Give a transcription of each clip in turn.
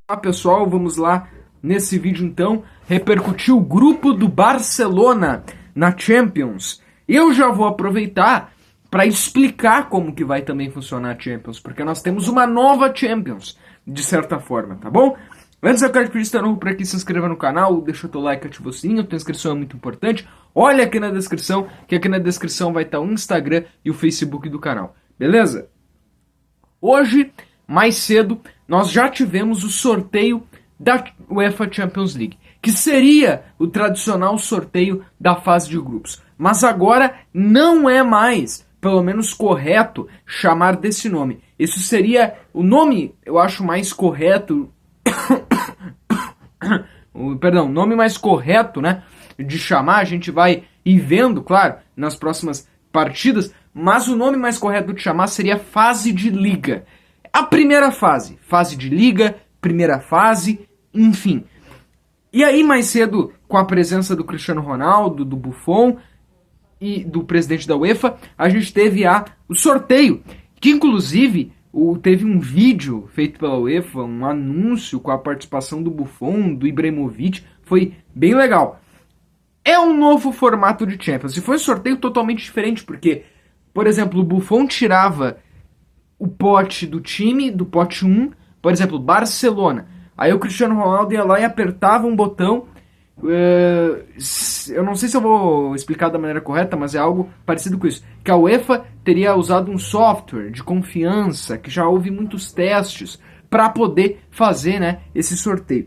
Olá pessoal, vamos lá nesse vídeo então repercutir o grupo do Barcelona na Champions. Eu já vou aproveitar para explicar como que vai também funcionar a Champions, porque nós temos uma nova Champions, de certa forma, tá bom? Antes eu quero que você esteja por aqui, se inscreva no canal, deixa o teu like, ativa o sininho, a tua inscrição é muito importante. Olha aqui na descrição, que aqui na descrição vai estar o Instagram e o Facebook do canal, beleza? Hoje, mais cedo, nós já tivemos o sorteio da UEFA Champions League, que seria o tradicional sorteio da fase de grupos. Mas agora não é mais, pelo menos correto, chamar desse nome. Isso seria o nome, eu acho, mais correto... Perdão, nome mais correto, né, de chamar, a gente vai ir vendo, claro, nas próximas partidas, mas o nome mais correto de chamar seria fase de liga. A primeira fase, fase de liga, primeira fase, enfim. E aí mais cedo, com a presença do Cristiano Ronaldo, do Buffon e do presidente da UEFA, a gente teve o sorteio, que inclusive teve um vídeo feito pela UEFA, um anúncio com a participação do Buffon, do Ibrahimovic, foi bem legal. É um novo formato de Champions, e foi um sorteio totalmente diferente, porque, por exemplo, o Buffon tirava o pote do time, do pote 1, por exemplo, Barcelona. Aí o Cristiano Ronaldo ia lá e apertava um botão. Eu não sei se eu vou explicar da maneira correta, mas é algo parecido com isso. Que a UEFA teria usado um software de confiança, que já houve muitos testes, para poder fazer, né, esse sorteio.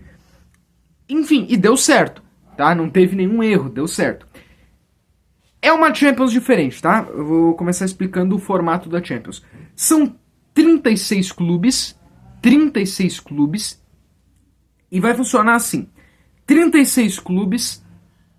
Enfim, e deu certo, tá? Não teve nenhum erro, deu certo. É uma Champions diferente, tá? Eu vou começar explicando o formato da Champions. São 36 clubes, e vai funcionar assim. 36 clubes,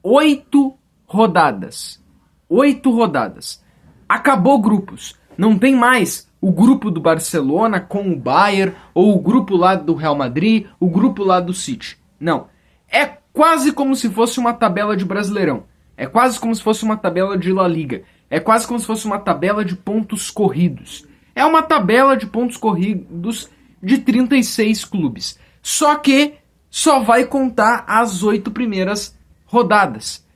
8 rodadas. 8 rodadas. Acabou grupos. Não tem mais o grupo do Barcelona com o Bayern, ou o grupo lá do Real Madrid, o grupo lá do City. Não. É quase como se fosse uma tabela de Brasileirão. É quase como se fosse uma tabela de La Liga. É quase como se fosse uma tabela de pontos corridos. É uma tabela de pontos corridos de 36 clubes. Só que só vai contar as 8 primeiras rodadas.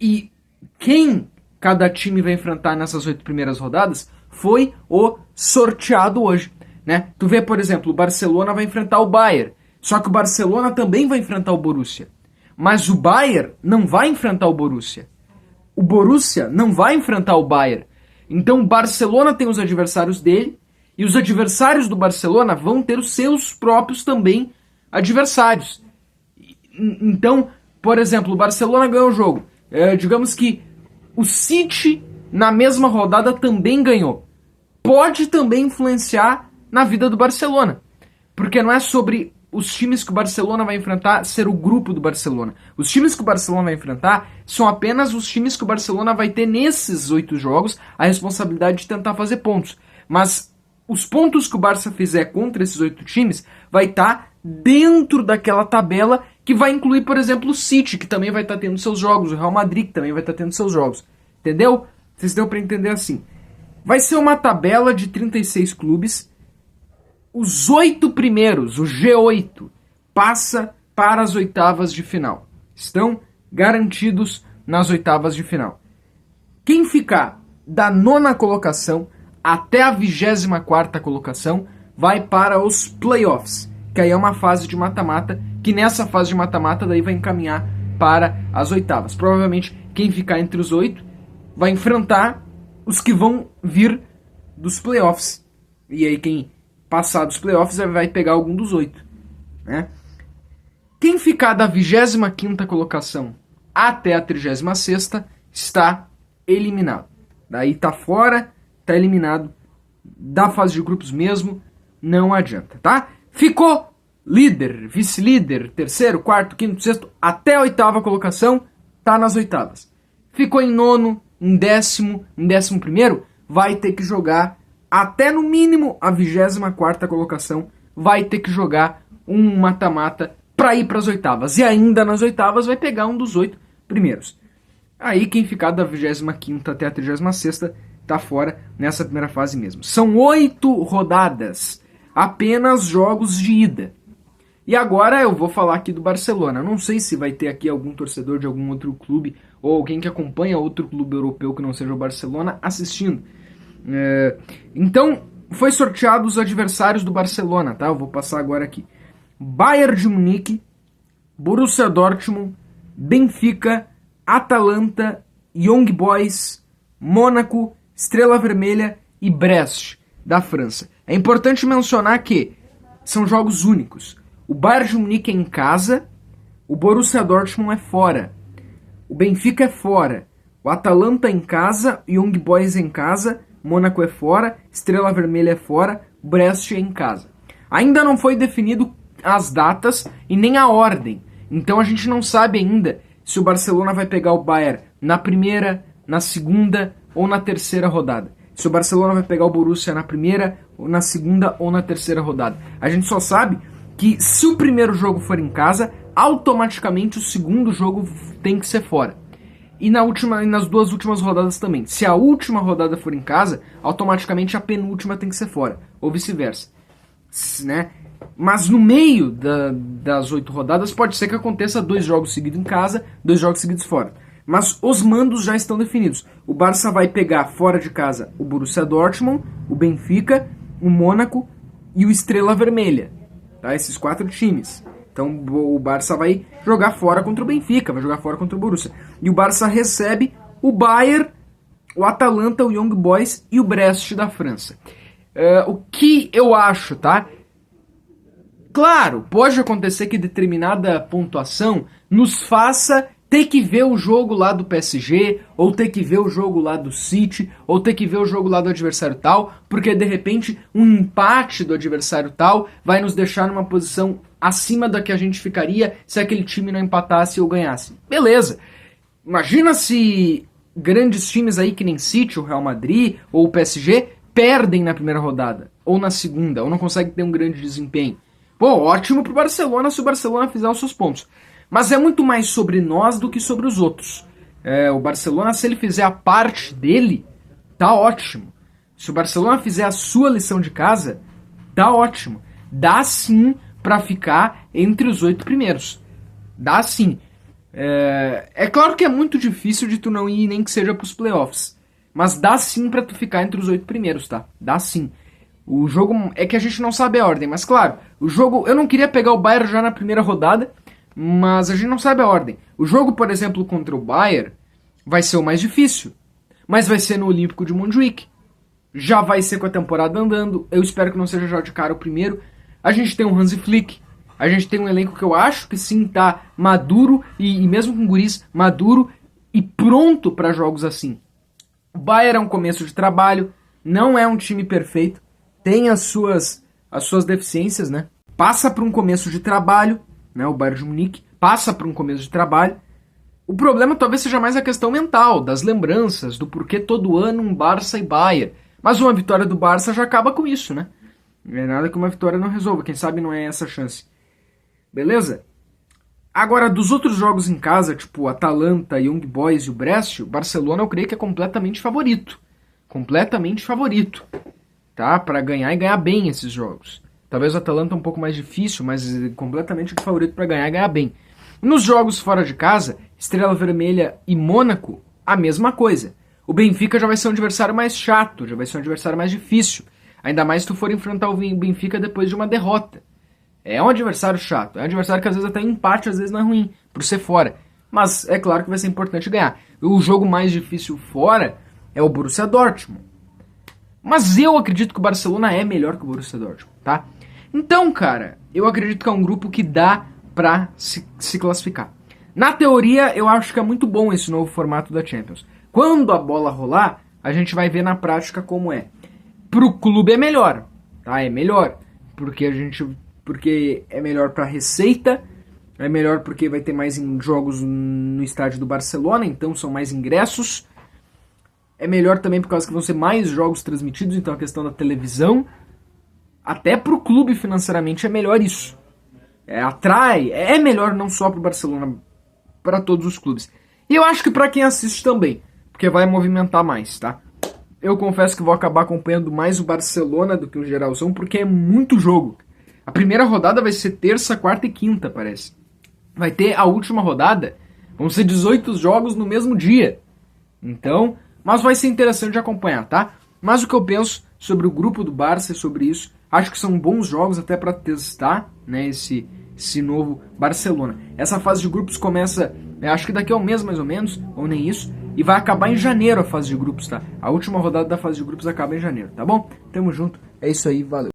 E quem cada time vai enfrentar nessas 8 primeiras rodadas foi o sorteado hoje, né? Tu vê, por exemplo, o Barcelona vai enfrentar o Bayern. Só que o Barcelona também vai enfrentar o Borussia. Mas o Bayern não vai enfrentar o Borussia. O Borussia não vai enfrentar o Bayern. Então o Barcelona tem os adversários dele, e os adversários do Barcelona vão ter os seus próprios também adversários. Então, por exemplo, o Barcelona ganhou o jogo. Digamos que o City, na mesma rodada, também ganhou. Pode também influenciar na vida do Barcelona. Porque não é sobre os times que o Barcelona vai enfrentar ser o grupo do Barcelona. Os times que o Barcelona vai enfrentar são apenas os times que o Barcelona vai ter nesses 8 jogos a responsabilidade de tentar fazer pontos. Mas os pontos que o Barça fizer contra esses 8 times vai estar dentro daquela tabela que vai incluir, por exemplo, o City, que também vai estar tendo seus jogos, o Real Madrid, que também vai estar tendo seus jogos. Entendeu? Vocês deu para entender assim. Vai ser uma tabela de 36 clubes. Os 8 primeiros, o G8, passa para as oitavas de final. Estão garantidos nas oitavas de final. Quem ficar da 9ª colocação até a 24ª colocação vai para os playoffs, que aí é uma fase de mata-mata, que nessa fase de mata-mata daí vai encaminhar para as oitavas. Provavelmente quem ficar entre os 8 vai enfrentar os que vão vir dos playoffs. E aí quem passar dos playoffs vai pegar algum dos 8, né? Quem ficar da 25ª colocação até a 36ª está eliminado. Daí tá fora, tá eliminado da fase de grupos mesmo, não adianta, tá? Ficou líder, vice-líder, terceiro, quarto, quinto, sexto, até a 8ª colocação, tá nas oitavas. Ficou em 9º, em 10º, em 11º, vai ter que jogar até no mínimo a 24ª colocação, vai ter que jogar um mata-mata para ir para as oitavas. E ainda nas oitavas vai pegar um dos 8 primeiros. Aí quem ficar da 25ª até a 36ª tá fora nessa primeira fase mesmo. São 8 rodadas, apenas jogos de ida. E agora eu vou falar aqui do Barcelona. Eu não sei se vai ter aqui algum torcedor de algum outro clube ou alguém que acompanha outro clube europeu que não seja o Barcelona assistindo. Então, foi sorteado os adversários do Barcelona, tá? Eu vou passar agora aqui. Bayern de Munique, Borussia Dortmund, Benfica, Atalanta, Young Boys, Mônaco, Estrela Vermelha e Brest, da França. É importante mencionar que são jogos únicos. O Bayern de Munique é em casa, o Borussia Dortmund é fora. O Benfica é fora. O Atalanta é em casa, Young Boys é em casa, Mônaco é fora, Estrela Vermelha é fora, Brest é em casa. Ainda não foi definido as datas e nem a ordem. Então a gente não sabe ainda se o Barcelona vai pegar o Bayern na primeira, na segunda ou na terceira rodada. Se o Barcelona vai pegar o Borussia na primeira, ou na segunda ou na terceira rodada. A gente só sabe que se o primeiro jogo for em casa, automaticamente o segundo jogo tem que ser fora. E nas duas últimas rodadas também. Se a última rodada for em casa, automaticamente a penúltima tem que ser fora. Ou vice-versa. Né? Mas no meio das 8 rodadas pode ser que aconteça 2 jogos seguidos em casa, 2 jogos seguidos fora. Mas os mandos já estão definidos. O Barça vai pegar fora de casa o Borussia Dortmund, o Benfica, o Mônaco e o Estrela Vermelha. Tá? Esses 4 times. Então o Barça vai jogar fora contra o Benfica, vai jogar fora contra o Borussia. E o Barça recebe o Bayern, o Atalanta, o Young Boys e o Brest da França. O que eu acho, tá? Claro, pode acontecer que determinada pontuação nos faça ter que ver o jogo lá do PSG, ou ter que ver o jogo lá do City, ou ter que ver o jogo lá do adversário tal, porque de repente um empate do adversário tal vai nos deixar numa posição acima da que a gente ficaria se aquele time não empatasse ou ganhasse. Beleza. Imagina se grandes times aí que nem City, o Real Madrid ou o PSG perdem na primeira rodada, ou na segunda, ou não conseguem ter um grande desempenho. Pô, ótimo pro Barcelona se o Barcelona fizer os seus pontos. Mas é muito mais sobre nós do que sobre os outros. O Barcelona, se ele fizer a parte dele, tá ótimo. Se o Barcelona fizer a sua lição de casa, tá ótimo. Dá sim pra ficar entre os 8 primeiros. Dá sim. É claro que é muito difícil de tu não ir nem que seja pros playoffs. Mas dá sim pra tu ficar entre os 8 primeiros, tá? Dá sim. O jogo é que a gente não sabe a ordem, mas claro, o jogo, eu não queria pegar o Bayern já na primeira rodada, mas a gente não sabe a ordem. O jogo, por exemplo, contra o Bayern vai ser o mais difícil, mas vai ser no Olímpico de Montjuic. Já vai ser com a temporada andando, eu espero que não seja já de cara o primeiro. A gente tem um Hansi Flick, a gente tem um elenco que eu acho que sim tá maduro, e mesmo com guris maduro e pronto para jogos assim. O Bayern é um começo de trabalho, não é um time perfeito, tem as suas deficiências, né? Passa por um começo de trabalho, né? O Bayern de Munique passa por um começo de trabalho. O problema talvez seja mais a questão mental, das lembranças, do porquê todo ano um Barça e Bayern. Mas uma vitória do Barça já acaba com isso, né? Não é nada que uma vitória não resolva, quem sabe não é essa a chance. Beleza? Agora, dos outros jogos em casa, tipo Atalanta, Young Boys e o Brest, o Barcelona eu creio que é completamente favorito. Completamente favorito. Tá? Para ganhar e ganhar bem esses jogos. Talvez o Atalanta um pouco mais difícil, mas completamente favorito para ganhar e ganhar bem. Nos jogos fora de casa, Estrela Vermelha e Mônaco, a mesma coisa. O Benfica já vai ser um adversário mais chato, já vai ser um adversário mais difícil. Ainda mais se tu for enfrentar o Benfica depois de uma derrota. É um adversário chato, é um adversário que às vezes até empate, às vezes não é ruim, por ser fora. Mas é claro que vai ser importante ganhar. O jogo mais difícil fora é o Borussia Dortmund. Mas eu acredito que o Barcelona é melhor que o Borussia Dortmund, tá? Então, cara, eu acredito que é um grupo que dá pra se classificar. Na teoria, eu acho que é muito bom esse novo formato da Champions. Quando a bola rolar, a gente vai ver na prática como é. Pro clube é melhor, tá? É melhor, porque é melhor pra receita, é melhor porque vai ter mais jogos no estádio do Barcelona, então são mais ingressos. É melhor também por causa que vão ser mais jogos transmitidos, então a questão da televisão. Até pro clube financeiramente é melhor isso. Atrai, é melhor não só pro Barcelona, para todos os clubes. E eu acho que para quem assiste também, porque vai movimentar mais, tá? Eu confesso que vou acabar acompanhando mais o Barcelona do que o geralzão, porque é muito jogo. A primeira rodada vai ser terça, quarta e quinta, parece. Vai ter a última rodada, vão ser 18 jogos no mesmo dia. Então, mas vai ser interessante de acompanhar, tá? Mas o que eu penso sobre o grupo do Barça e sobre isso, acho que são bons jogos até para testar, né, esse novo Barcelona. Essa fase de grupos começa, acho que daqui a um mês mais ou menos, ou nem isso, e vai acabar em janeiro a fase de grupos, tá? A última rodada da fase de grupos acaba em janeiro, tá bom? Tamo junto, é isso aí, valeu.